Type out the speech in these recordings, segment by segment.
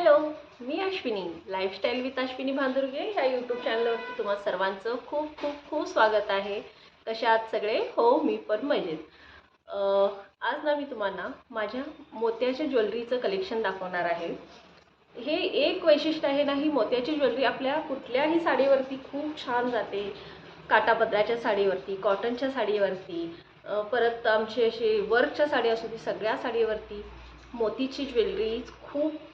Hello, मी Ashwini. Lifestyle with Ashwini Bhandurge ह्या YouTube चॅनलवरती तुम्हा सर्वांचं खूप खूप खूप स्वागत आहे. कसे आहात सगळे? हो, मी पण मजेत. आज ना मी तुम्हाला माझ्या मोत्याच्या ज्वेलरीचं कलेक्शन दाखवणार आहे. हे एक वैशिष्ट्य आहे ना, ही मोत्याची ज्वेलरी आपल्या कुठल्याही साडीवरती खूप छान जाते. काठापदराच्या साडीवरती, कॉटनच्या साडीवरती, परत आमची अशी वर्कच्या साडी असू दे, सगळ्या साडीवरती मोतीची ज्वेलरी खूप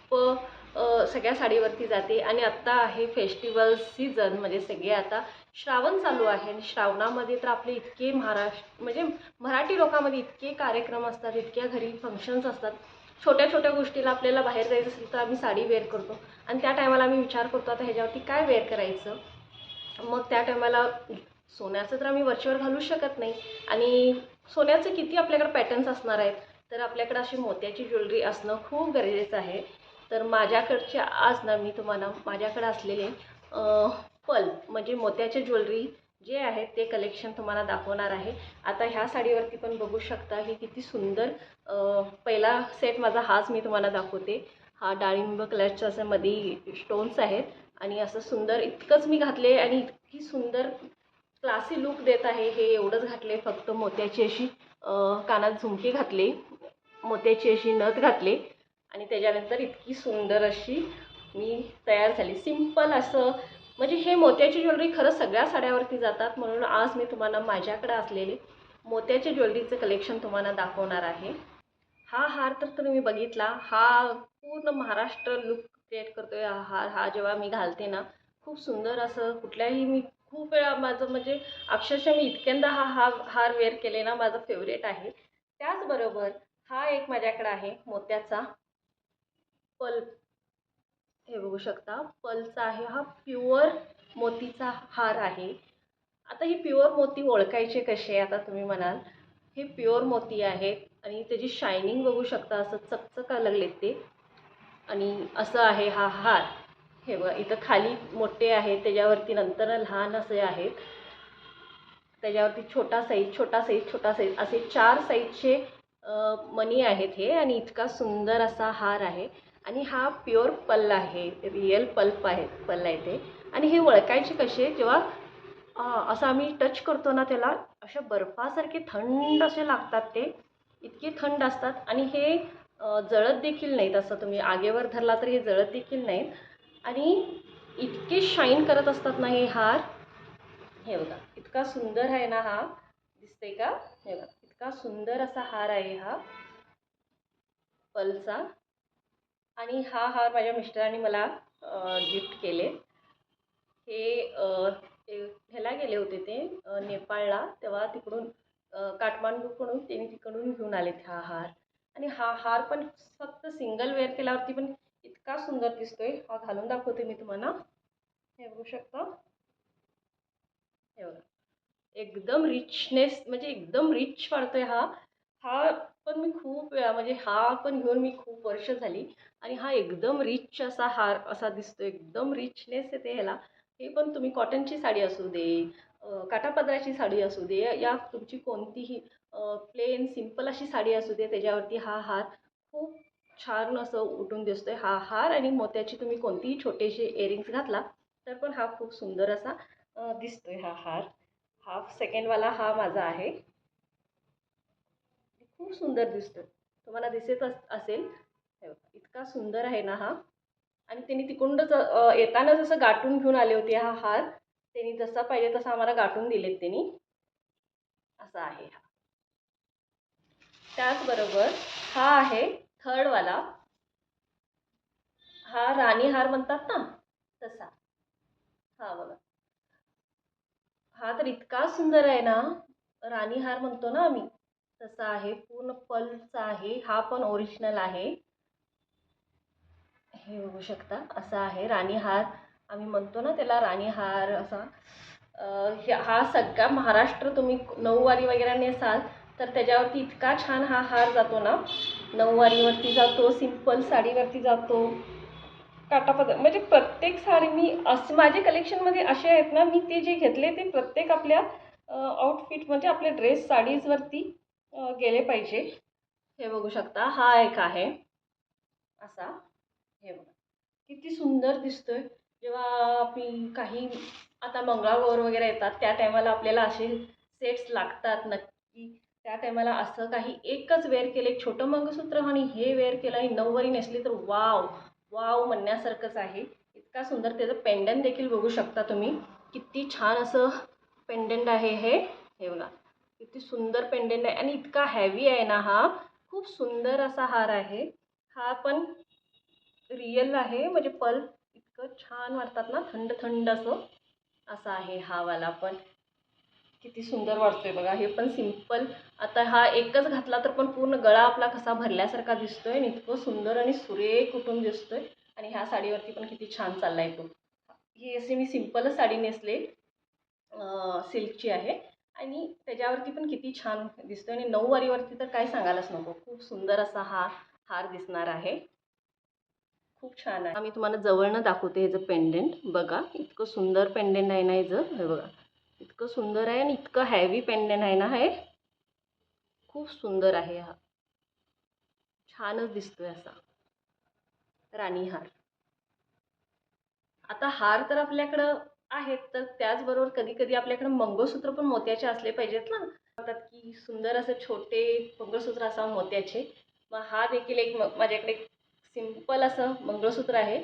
सगळ्या साडीवरती जाते. आणि आत्ता आहे फेस्टिवल सीझन, म्हणजे सगळे आता श्रावण चालू आहे आणि श्रावणामध्ये तर आपले इतके म्हणजे मराठी लोकांमध्ये इतके कार्यक्रम असतात, इतक्या घरी फंक्शन्स असतात. छोट्या छोट्या गोष्टीला आपल्याला बाहेर जायचं असेल तर आम्ही साडी वेअर करतो आणि त्या टायमाला आम्ही विचार करतो आता ह्याच्यावरती काय वेअर करायचं. मग त्या टायमाला सोन्याचं तर आम्ही वरचेवर घालू शकत नाही आणि सोन्याचे किती आपल्याकडे पॅटर्न्स असणार आहेत, तर आपल्याकडे अशी मोत्याची ज्वेलरी असणं खूप गरजेचं आहे. तर माझ्याकडचे आज ना मी तुम्हाला माझ्याकडे असलेले पल म्हणजे मोत्याचे ज्वेलरी जे आहेत ते कलेक्शन तुम्हाला दाखवणार आहे. आता ह्या साडीवरती पण बघू शकता की किती सुंदर पहिला सेट माझा हाच मी तुम्हाला दाखवते. हा डाळिंब कलरचा असं मध्ये स्टोन्स आहेत आणि असं सुंदर इतकंच मी घातले आणि इतकी सुंदर क्लासी लुक देत आहे. हे एवढंच घातले, फक्त मोत्याची अशी कानात झुमके घातले, मोत्याची अशी नथ घातले आणि त्याच्यानंतर इतकी सुंदर अशी मी तयार झाली. सिंपल असं म्हणजे हे मोत्याची ज्वेलरी खरं सगळ्या साड्यावरती जातात, म्हणून आज मी तुम्हाला माझ्याकडे असलेले मोत्याचे ज्वेलरीचं कलेक्शन तुम्हाला दाखवणार आहे. हा हार तर तुम्ही बघितला, हा पूर्ण महाराष्ट्र लुक क्रिएट करतोय. हा हार हा जेव्हा मी घालते ना, खूप सुंदर असं कुठल्याही मी खूप वेळा माझं म्हणजे अक्षरशः मी इतक्यांदा हार वेअर केले ना, माझं फेवरेट आहे. त्याचबरोबर हा एक माझ्याकडे आहे मोत्याचा पल. हे बघू शकता, पलचा आहे. हा प्युअर मोतीचा हार आहे. आता ही प्युअर मोती ओळखायचे कसे आता तुम्ही म्हणाल. हे प्युअर मोती आहेत आणि त्याची शायनिंग बघू शकता, असं चकचका लागलेत ते. आणि असं आहे हा हार. हे बघा, इथं खाली मोठे आहेत, त्याच्यावरती नंतर लहान असे आहेत, त्याच्यावरती छोटा साईज, छोटा साईज, छोटा साईज असे 4 साईजचे मणी आहेत हे. आणि इतका सुंदर असा हार आहे आणि हा प्युअर पल्ल आहे, रिअल पल्ल आहे ते. आणि हे ओळखायचे कसे, जेव्हा असं आम्ही टच करतो ना त्याला, अशा बर्फासारखे थंड असे लागतात ते, इतके थंड असतात. आणि हे जळत देखील नाहीत. असं तुम्ही आगेवर धरला तर हे जळत देखील नाहीत आणि इतके शाईन करत असतात ना हे हार. हे बघा, इतका सुंदर आहे ना हा, दिसते का? हे बघा, इतका सुंदर असा हार आहे हा पलचा. आणि हा हार माझ्या मिस्टरांनी मला गिफ्ट केले. हे ह्याला गेले होते ते नेपाळला, तेव्हा तिकडून काठमांडूकडून त्यांनी तिकडून घेऊन आलेत हा हार. आणि हा हार पण फक्त सिंगल वेअर केल्यावरती पण इतका सुंदर दिसतोय. हा घालून दाखवते मी तुम्हाला. हे बघू शकता. हे बघा, एकदम रिचनेस म्हणजे एकदम रिच वाटतोय हा. हा पण मी खूप वेळा म्हणजे हा पण घेऊन मी खूप वर्ष झाली आणि हा एकदम रिच असा हार असा दिसतो, एकदम रिचनेस येते ह्याला. हे पण तुम्ही कॉटनची साडी असू दे, काठापदराची साडी असू दे, या तुमची कोणतीही प्लेन सिंपल अशी साडी असू दे, त्याच्यावरती हा हार खूप छान असं उठून दिसतोय. हा हार आणि मोत्याची तुम्ही कोणतीही छोटेसे इयरिंग्स घातला तर पण हा खूप सुंदर असा दिसतोय हा हार. हा सेकंडवाला हा माझा आहे. खूप सुंदर दिसतोय, तुम्हाला दिसत असेल. हे बघा, इतका सुंदर आहे ना हा. आणि त्यांनी तिकडूनच येताना जसं गाठून घेऊन आले होते हा हार, त्यांनी जसा पाहिजे तसा आम्हाला गाठून दिलेत त्यांनी. असा आहे हा. त्याचबरोबर हा आहे थर्डवाला. हा राणी हार म्हणतात ना, तसा. हा बघा, हा तर इतका सुंदर आहे ना, राणी हार म्हणतो ना आम्ही, तसा आहे. पूर्ण पल्लचा आहे, हा पण ओरिजिनल आहे. हे बघू शकता, असा आहे राणी हार. आम्ही म्हणतो ना त्याला राणी हार असा. हा सगळा महाराष्ट्र तुम्ही नऊवारी वगैरे नेसाल तर त्याच्यावरती इतका छान हा हार जातो ना. नऊवारीवरती जातो, सिंपल साडीवरती जातो, काठापदर म्हणजे प्रत्येक साडी मी असं माझे कलेक्शनमध्ये असे आहेत ना, मी ते जे घेतले ते प्रत्येक आपल्या आउटफिट म्हणजे आपले ड्रेस साडीजवरती गेले पाहिजे. हे बघू शकता, हा एक आहे असा. हे बघा, किती सुंदर दिसतोय. जेव्हा आपण काही आता मंगळागौर वगैरे येतात त्या टायमाला आपल्याला असे सेट्स लागतात नक्की. त्या टायमाला असं काही एकच वेअर केलं, एक छोटं मंगळसूत्र आणि हे वेअर केलं आणि नऊवारी नेसली तर वाव वाव म्हणण्यासारखंच आहे. इतका सुंदर त्याचं पेंडंट देखील बघू शकता तुम्ही. किती छान असं पेंडंट आहे हे. हे बघा किती सुंदर पेंडंट आहे आणि इतका हेवी आहे ना हा. खूप सुंदर असा हार आहे हा. पण रिअल आहे म्हणजे पल इतकं छान वाटतात ना, थंड थंड असं असा आहे हा वाला पण. किती सुंदर वाटतोय बघा. हे पण सिंपल. आता हा एकच घातला तर पण पूर्ण गळा आपला कसा भरल्यासारखा दिसतोय आणि इतकं सुंदर आणि सुरेख उठून दिसतोय. आणि ह्या साडीवरती पण किती छान चाललाय तो. ही अशी मी सिंपलच साडी नेसले, सिल्कची आहे आणि त्याच्यावरती पण किती छान दिसतोय आणि नऊवारीवरती तर काय सांगायलाच नको. खूप सुंदर असा हा हार दिसणार आहे. खूप छान आहे. आम्ही तुम्हाला जवळनं दाखवते ह्याचं पेंडंट बघा. इतकं सुंदर पेंडंट आहे ना ह्याचं. हे बघा इतकं सुंदर आहे आणि इतकं हॅवी पेंडंट आहे ना हे. खूप सुंदर आहे हा. छानच दिसतोय असा राणी हार. आता हार तर आपल्याकडं आहेत, तर त्याचबरोबर कधी कधी आपल्याकडं मंगळसूत्र पण मोत्याचे असले पाहिजेत ना. म्हणतात की सुंदर असे छोटे मंगळसूत्र असावं मोत्याचे. मग हा देखील एक माझ्याकडे सिंपल असं मंगळसूत्र आहे.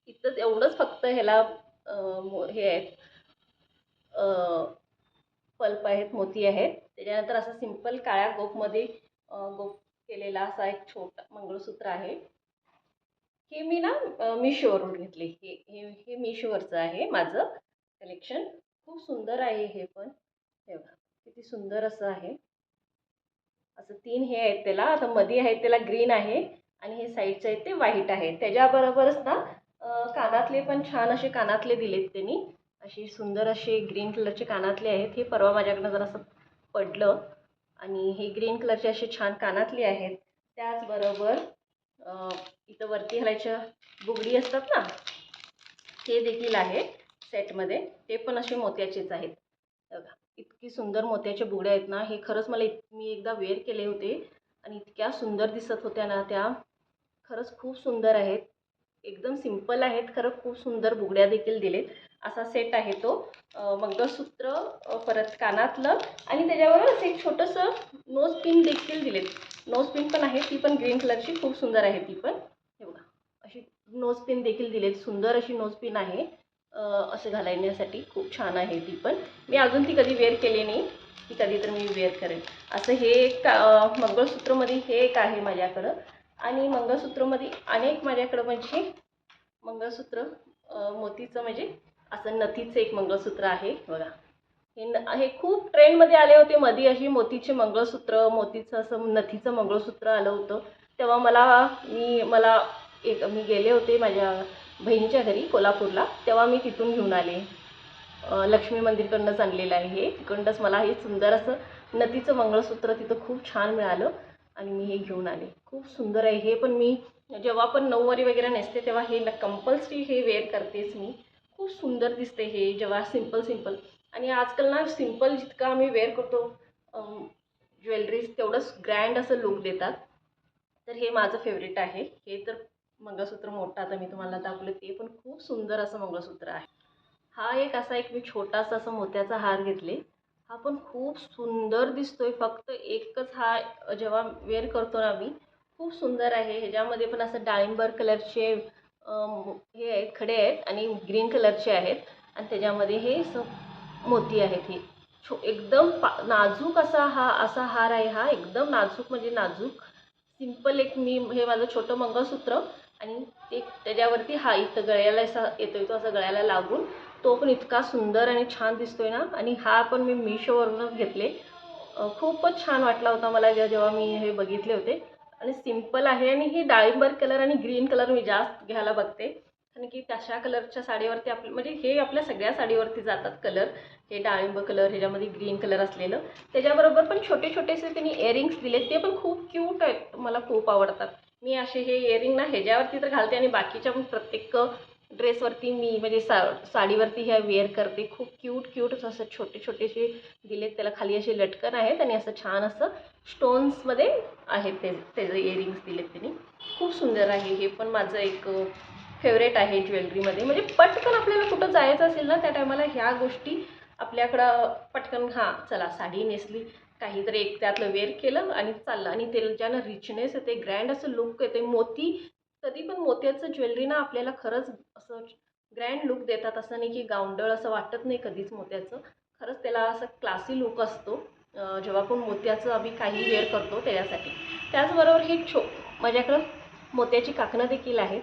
इथं एवढंच फक्त ह्याला हे आहेत, पल्प आहेत, मोती आहेत. त्याच्यानंतर असं सिंपल काळ्या गोपमध्ये गोप केलेला असा एक छोटा मंगळसूत्र आहे. हे मी ना मिशोवरून घेतले. हे हे हे मिशोवरचं आहे माझं कलेक्शन. खूप सुंदर आहे हे पण. हे बघा किती सुंदर असं आहे. असं 3 हे आहेत त्याला. आता मध्ये आहेत त्याला ग्रीन आहे आणि हे साईडचे आहेत ते व्हाईट आहे. त्याच्याबरोबरच ना कानातले पण छान असे कानातले दिलेत त्यांनी. अशी सुंदर असे ग्रीन कलरचे कानातले आहेत. हे परवा माझ्याकडनं जरासं पडलं आणि हे ग्रीन कलरचे असे छान कानातले आहेत. त्याचबरोबर इथं वरती घालायच्या बुगडी असतात ना, ते देखील आहे सेटमध्ये. ते पण असे मोत्याचेच आहेत. बघा इतकी सुंदर मोत्याच्या बुगड्या आहेत ना. हे खरंच मला मी एकदा वेअर केले होते आणि इतक्या सुंदर दिसत होत्या ना त्या. खरंच खूप सुंदर आहेत. एकदम सिंपल आहेत, खरं खूप सुंदर बुगड्या देखील दिलेत. असा सेट आहे तो. मंगळसूत्र, परत कानातलं आणि त्याच्यावरच एक छोटंसं नोज पिन देखील दिलेत. नोज पिन पण आहे, ती पण ग्रीन कलरची खूप सुंदर आहे ती पण. हे बघा अशी नोज पिन देखील दिलेत. सुंदर अशी नोज पिन आहे असं घालण्यासाठी. खूप छान आहे ती पण. मी अजून ती कधी वेअर केली नाही, ती कधी तर मी वेअर करेन. असं हे एक मंगळसूत्रमध्ये हे एक आहे माझ्याकडं. आणि मंगळसूत्रमध्ये अनेक माझ्याकडं म्हणजे मंगळसूत्र मोतीचं म्हणजे असं नथीचं एक मंगळसूत्र आहे बघा. हे खूप ट्रेंडमध्ये आले होते मध्ये. अशी मोतीचे मंगळसूत्र, मोतीचं असं नथीचं मंगळसूत्र आलं होतं. तेव्हा मी गेले होते माझ्या बहिणीच्या घरी कोल्हापूरला. तेव्हा मी तिथून घेऊन आले. लक्ष्मी मंदिरकडूनच आणलेलं आहे हे. तिकडूनच मला हे सुंदर असं नथीचं मंगळसूत्र तिथं खूप छान मिळालं आणि मी हे घेऊन आले. खूप सुंदर आहे हे पण. मी जेव्हा पण नऊवारी वगैरे नेसते तेव्हा हे कंपल्सरी हे वेअर करतेच मी. खूप सुंदर दिसते हे जेव्हा सिंपल. आणि आजकाल ना सिंपल जितकं आम्ही वेअर करतो ज्वेलरीज, तेवढंच ग्रँड असं लुक देतात. तर हे माझं फेवरेट आहे. हे तर मंगळसूत्र मोठं आता मी तुम्हाला दाखवलं, ते पण खूप सुंदर असं मंगळसूत्र आहे. हा एक मी छोटासा असा मोत्याचा हार घेतले. हा पण खूप सुंदर दिसतोय. फक्त एकच हा जेव्हा वेअर करतो ना मी, खूप सुंदर आहे. ह्याच्यामध्ये पण असं डाळिंबर कलरचे हे आहेत, खडे आहेत आणि ग्रीन कलरचे आहेत आणि त्याच्यामध्ये हे असं मोती आहेत. हे एकदम नाजूक असा हार आहे हा. एकदम नाजूक म्हणजे नाजूक. सिंपल एक मी हे माझं छोटं मंगळसूत्र आणि ते त्याच्यावरती हा इथं गळ्याला असा येतोय तो, असं गळ्याला लागून. तो पण इतका सुंदर आणि छान दिसतोय ना. आणि हा पण मी मिशोवरूनच घेतले. खूपच छान वाटला होता मला जेव्हा मी हे बघितले होते. आणि सिंपल आहे आणि ही डाळिंबर कलर आणि ग्रीन कलर मी जास्त घ्यायला बघते. कारण की तशा कलरच्या साडीवरती म्हणजे हे आपल्या सगळ्या साडीवरती जातात कलर. हे डाळिंब कलर, ह्याच्यामध्ये ग्रीन कलर असलेलं. त्याच्याबरोबर पण छोटे छोटेसे त्यांनी इयरिंग्स दिले, ते पण खूप क्यूट आहेत. मला खूप आवडतात. मी असे हे इयरिंग ना ह्याच्यावरती तर घालते आणि बाकीच्या पण प्रत्येक ड्रेसवरती मी म्हणजे साडीवरती ह्या वेअर करते. खूप क्यूट असं छोटे छोटेसे दिलेत. त्याला खाली असे लटकन आहेत आणि असं छान असं स्टोन्समध्ये आहेत त्याचे इयरिंग्स दिलेत त्यांनी. खूप सुंदर आहे हे पण. माझं एक फेवरेट आहे ज्वेलरीमध्ये. म्हणजे पटकन आपल्याला कुठं जायचं असेल ना त्या टायमाला ह्या गोष्टी आपल्याकडं पटकन, हां चला साडी नेसली, काहीतरी एक त्यातलं वेअर केलं आणि चाललं, आणि त्याच्यानं रिचनेस येते, ग्रँड असं लुक येते. मोती, कधी पण मोत्याचं ज्वेलरी ना आपल्याला खरंच असं ग्रँड लुक देतात. असं नाही की गावंढळ असं वाटत नाही कधीच मोत्याचं. खरंच त्याला असं क्लासी लुक असतो जेव्हा पण मोत्याचं आम्ही काही वेअर करतो त्याच्यासाठी. त्याचबरोबर हे माझ्याकडं मोत्याची काकणं देखील आहेत.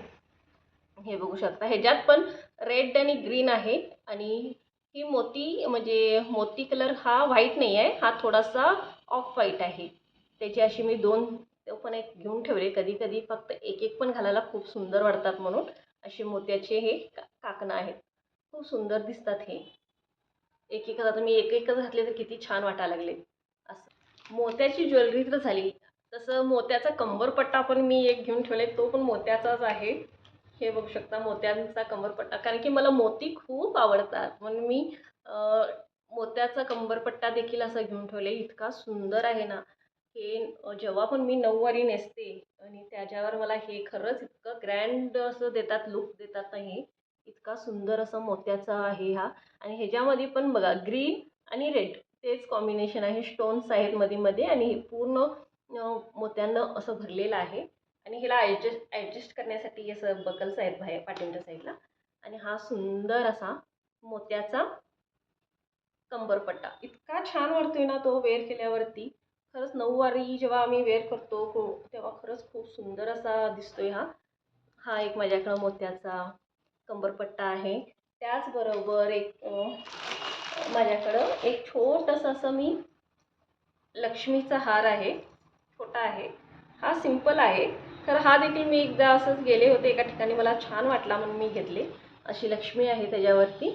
हे बघू शकता, ह्याच्यात पण रेड आणि ग्रीन आहे. आणि ही मोती म्हणजे मोती कलर हा व्हाईट नाही आहे, हा थोडासा ऑफ व्हाईट आहे. त्याची अशी मी दोन, तो पण एक घेऊन ठेवले. कधी कधी फक्त एक एक पण घालायला खूप सुंदर वाटतात म्हणून असे मोत्याचे हे काकणं आहेत. खूप सुंदर दिसतात हे. एक एक आता मी एक एकच घातले तर किती छान वाटायला लागले. असं मोत्याची ज्वेलरी तर झाली. तसं मोत्याचा कंबरपट्टा पण मी एक घेऊन ठेवले, तो पण मोत्याचाच आहे. हे बघू शकता मोत्यांचा कंबरपट्टा, कारण की मला मोती खूप आवडतात म्हणून मी मोत्याचा कंबरपट्टा देखील असा घेऊन ठेवले. इतका सुंदर आहे ना हे. जेव्हा पण मी नऊवारी नेसते आणि त्याच्यावर मला हे खरंच इतकं ग्रँड असं देतात, लुक देतात ना हे. इतका सुंदर असं मोत्याचा आहे हा. आणि ह्याच्यामध्ये पण बघा ग्रीन आणि रेड तेच कॉम्बिनेशन आहे. स्टोन्स आहेत मध्ये मध्ये आणि पूर्ण मोत्यानं असं भरलेलं आहे. आणि ह्याला ॲडजस्ट करण्यासाठी असं बकल्स आहेत बाहेर पाठींच्या साईडला. आणि हा सुंदर असा मोत्याचा कंबरपट्टा इतका छान वाटतोय ना तो वेअर केल्यावरती. खरंच नऊवारी जेव्हा आम्ही वेअर करतो तेव्हा खरंच खूप सुंदर असा दिसतोय हा. हा एक माझ्याकडं मोत्याचा कंबरपट्टा आहे. त्याचबरोबर एक माझ्याकडं एक छोटंसं असं मी लक्ष्मीचा हार आहे, छोटा आहे. हा सिंपल आहे, तर हा देखील मी एकदा असंच गेले होते एका ठिकाणी, मला छान वाटला म्हणून मी घेतले. अशी लक्ष्मी आहे त्याच्यावरती,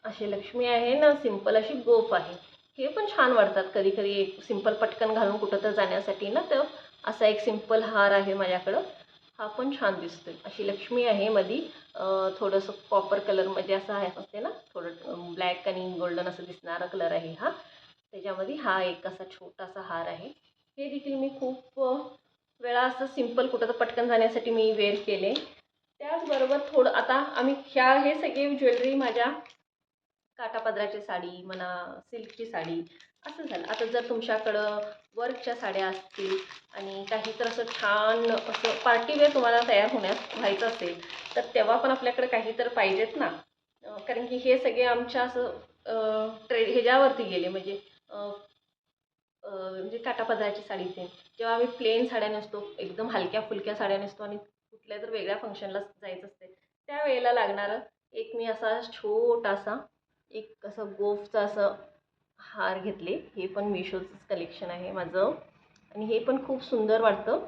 अशी लक्ष्मी आहे ना, सिंपल अशी गोफ आहे. हे पण छान वाटतात कधी कधी एक सिंपल पटकन घालून कुठं तर जाण्यासाठी ना. तर असा एक सिंपल हार आहे माझ्याकडं, हा पण छान दिसतोय. अशी लक्ष्मी आहे मधी थोडंसं कॉपर कलरमध्ये असं आहे, असते ना थोडं ब्लॅक आणि गोल्डन असं दिसणारा कलर आहे हा. त्याच्यामध्ये हा एक असा छोटासा हार आहे. हे देखील मी खूप वेळा असं सिंपल कुठं तर पटकन जाण्यासाठी मी वेअर केले. त्याचबरोबर थोडं आता आम्ही हे सगळे ज्वेलरी माझ्या काठापदराची साडी म्हणा, सिल्कची साडी असं झालं. आता जर तुमच्याकडं वर्कच्या साड्या असतील आणि काही तर असं छान असं पार्टीवेअर तुम्हाला तयार व्हायचं असेल तर तेव्हा पण आपल्याकडे काही तर पाहिजेत ना. कारण की हे सगळे आमच्या असं ह्याच्यावरती गेले म्हणजे म्हणजे काठापदराची साडी ते जेव्हा आम्ही प्लेन साड्या नेसतो, एकदम हलक्या फुलक्या साड्या नेसतो आणि कुठल्या तर वेगळ्या फंक्शनला जायचं असते त्यावेळेला लागणारं एक मी असा छोटासा एक असं गोफचा असं हार घेतले. हे पण मिशोचंच कलेक्शन आहे माझं आणि हे पण खूप सुंदर वाटतं,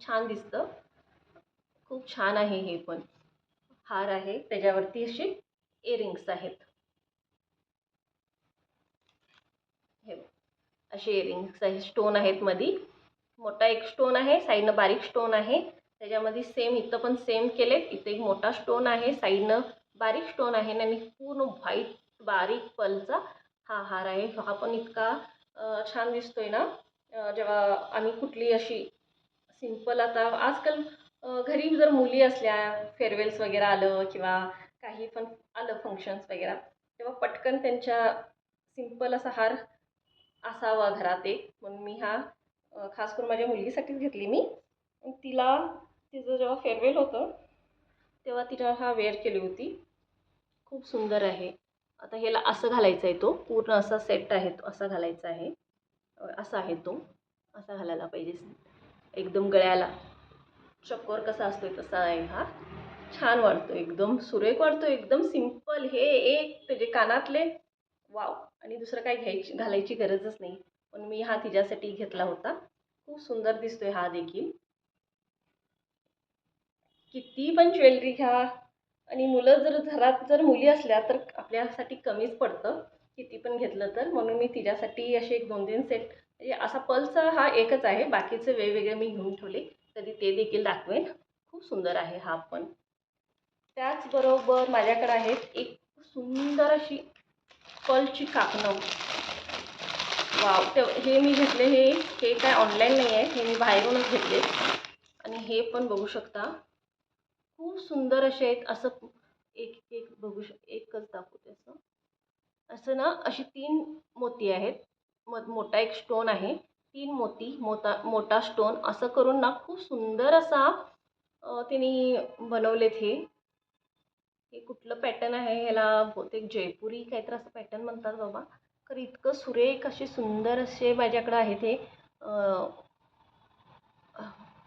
छान दिसतं, खूप छान आहे. हे पण हार आहे, त्याच्यावरती असे इयरिंग्स आहेत. हे असे इयरिंग्स आहे, स्टोन आहेत. मध्ये मोठा एक स्टोन आहे, साईडनं बारीक स्टोन आहे. त्याच्यामध्ये सेम इथं पण सेम केले. इथे एक मोठा स्टोन आहे, साईडनं बारीक स्टोन आहे आणि पूर्ण व्हाईट बारीक पलचा हा हार आहे. हा पण इतका छान दिसतोय ना. जेव्हा आम्ही कुठली अशी सिंपल आता आजकाल घरी जर मुली असल्या, फेअरवेल्स वगैरे आलं किंवा काही पण आलं फंक्शन्स वगैरे, तेव्हा पटकन त्यांच्या सिंपल असा हार असावा घरात एक, म्हणून मी हा खास करून माझ्या मुलगीसाठीच घेतली मी. तिला तिचं जेव्हा फेअरवेल होतं तेव्हा तिला हा वेअर केली होती. खूप सुंदर आहे. आता ह्याला असं घालायचं आहे, तो पूर्ण असा सेट आहे, तो असा घालायचा आहे. असा आहे तो, असा घालायला पाहिजे एकदम गळ्याला. चक्कर कसा असतोय तसा आहे हा. छान वाटतो, एकदम सुरेख वाटतो, एकदम सिंपल. हे एक त्याचे कानातले वाव, आणि दुसरं काय घालायची गरजच नाही. पण मी हा तिच्यासाठी घेतला होता. खूप सुंदर दिसतोय हा देखील. किती पण ज्वेलरी घ्या आणि मुलं जर घरात जर मुली असल्या तर आपल्यासाठी कमीच पडतं किती पण घेतलं तर. म्हणून मी तिच्यासाठी असे एक 2-3 सेट, म्हणजे असा पल्सचा हा एकच आहे, बाकीचे वेगवेगळे मी घेऊन ठेवले, कधी ते देखील दाखवेन. खूप सुंदर आहे हा पण. त्याचबरोबर माझ्याकडे आहेत एक सुंदर अशी पर्लची काकणं. वाव, हे मी घेतले. हे काय ऑनलाईन नाही आहे, हे मी बाहेरूनच घेतले. आणि हे पण बघू शकता खूप सुंदर असे आहेत. असं एक एक बघू एकच दाखवते असं. असं ना अशी 3 मोती आहेत. मोठा एक स्टोन आहे. 3 मोती, मोठा स्टोन असं करून ना खूप सुंदर असा तिने बनवलेत हे. हे कुठलं पॅटर्न आहे, ह्याला बहुतेक जयपुरी काहीतरी असं पॅटर्न म्हणतात बाबा. तर इतकं सुरेख असे सुंदर असे माझ्याकडं आहे ते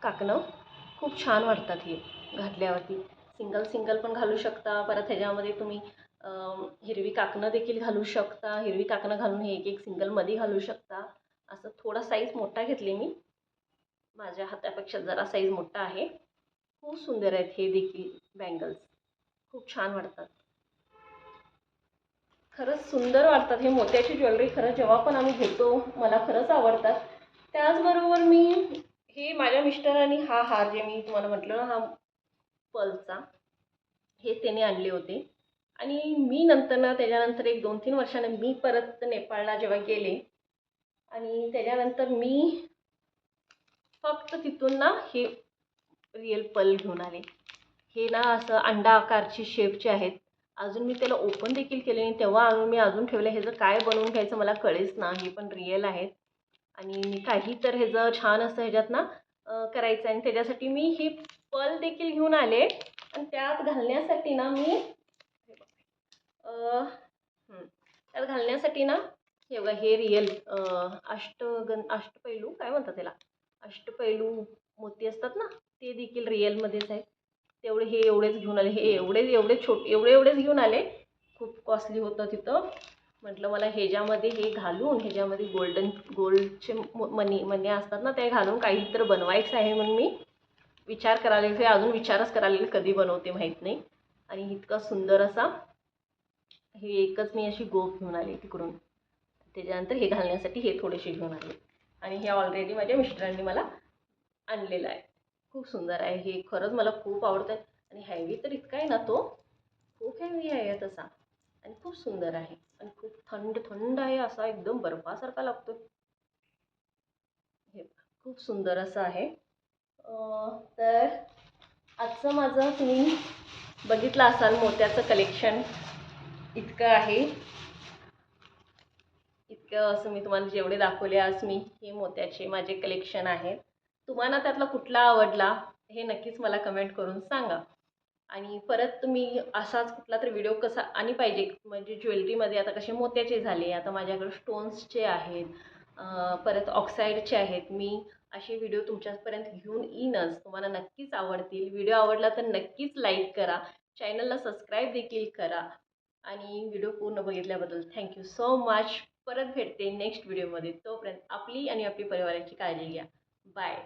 काकणं. खूप छान वाटतात हे घातल्यावरती. सिंगल सिंगल पण घालू शकता. परत ह्याच्यामध्ये तुम्ही हिरवी काकणं देखील घालू शकता. हिरवी काकणं घालून हे एक एक सिंगलमध्ये घालू शकता. असं थोडा साईज मोठा घेतली मी, माझ्या हातापेक्षा जरा साईज मोठा आहे. खूप सुंदर आहेत हे देखील बँगल्स. खूप छान वाटतात. खरंच सुंदर वाटतात हे मोत्याची ज्वेलरी. खरंच जेव्हा पण आम्ही घेतो मला खरंच आवडतात. त्याचबरोबर मी हे माझ्या मिस्टरांनी हा हार जे मी तुम्हाला म्हटलं ना, हा पर्लचा, हे त्याने आणले होते. आणि मी नंतर ना त्याच्यानंतर एक 2-3 वर्षाने मी परत नेपाळला जेव्हा गेले आणि त्याच्यानंतर मी फक्त तिथून ना हे रिअल पर्ल घेऊन आले. हे ना असं अंडा आकारची शेपचे आहेत. अजून मी त्याला ओपन देखील केले नाही. तेव्हा आणून मी अजून ठेवलं. ह्याचं काय बनवून घ्यायचं मला कळेच ना. हे पण रिअल आहेत आणि मी काही तर ह्याचं छान असं ह्याच्यात ना करायचं आहे. आणि त्याच्यासाठी मी ही पर्ल देखील घेऊन आले. आणि त्यात घालण्यासाठी ना मी त्यात घालण्यासाठी ना हे बघा, हे रिअल अष्टपैलू काय म्हणतात त्याला, अष्टपैलू मोती असतात ना, ते देखील रिअलमध्येच आहेत. तेवढे हे एवढेच घेऊन आले. हे एवढेच घेऊन आले. खूप कॉस्टली होतं तिथं. म्हटलं मला ह्याच्यामध्ये हे घालून ह्याच्यामध्ये गोल्डचे मणी असतात ना, ते घालून काहीतरी बनवायचं आहे. म्हणून मी विचार करायला लागले. अजून विचारच करायला लागले कधी बनवते माहीत नाही. आणि इतका सुंदर असा हे एकच मी अशी गोप घेऊन आले तिकडून. त्याच्यानंतर हे घालण्यासाठी हे थोडेसे घेऊन आले. आणि हे ऑलरेडी माझ्या मिस्टरांनी मला आणलेलं आहे. खूप सुंदर आहे हे. खरंच मला खूप आवडतं. आणि हेवी तर इतका आहे ना, तो खूप हेवी आहे तसा. आणि खूप सुंदर आहे. आणि खूप थंड थंड आहे. असा एकदम बर्फासारखा लागतो. हे खूप सुंदर असं आहे. तर आजचं माझं तुम्ही बघितलं असाल मोत्याचं कलेक्शन इतकं आहे. इतकं असं मी तुम्हाला जेवढे दाखवले आज मी, हे मोत्याचे माझे कलेक्शन आहे. तुम्हाला त्यातला कुठला आवडला हे नक्कीच मला कमेंट करून सांगा. आणि परत तुम्ही असाच कुठला तरी व्हिडिओ कसा आणि पाहिजे म्हणजे ज्वेलरीमध्ये आता कसे मोत्याचे झाले, आता माझ्याकडे स्टोन्सचे आहेत, परत ऑक्साईडचे आहेत. मी असे व्हिडिओ तुमच्यापर्यंत घेऊन येईनच. तुम्हाला नक्कीच आवडतील. व्हिडिओ आवडला तर नक्कीच लाईक करा, चॅनलला सबस्क्राईब देखील करा. आणि व्हिडिओ पूर्ण बघितल्याबद्दल थँक्यू सो मच. परत भेटते नेक्स्ट व्हिडिओमध्ये. तोपर्यंत आपली आणि आपली परिवाराची काळजी घ्या. बाय.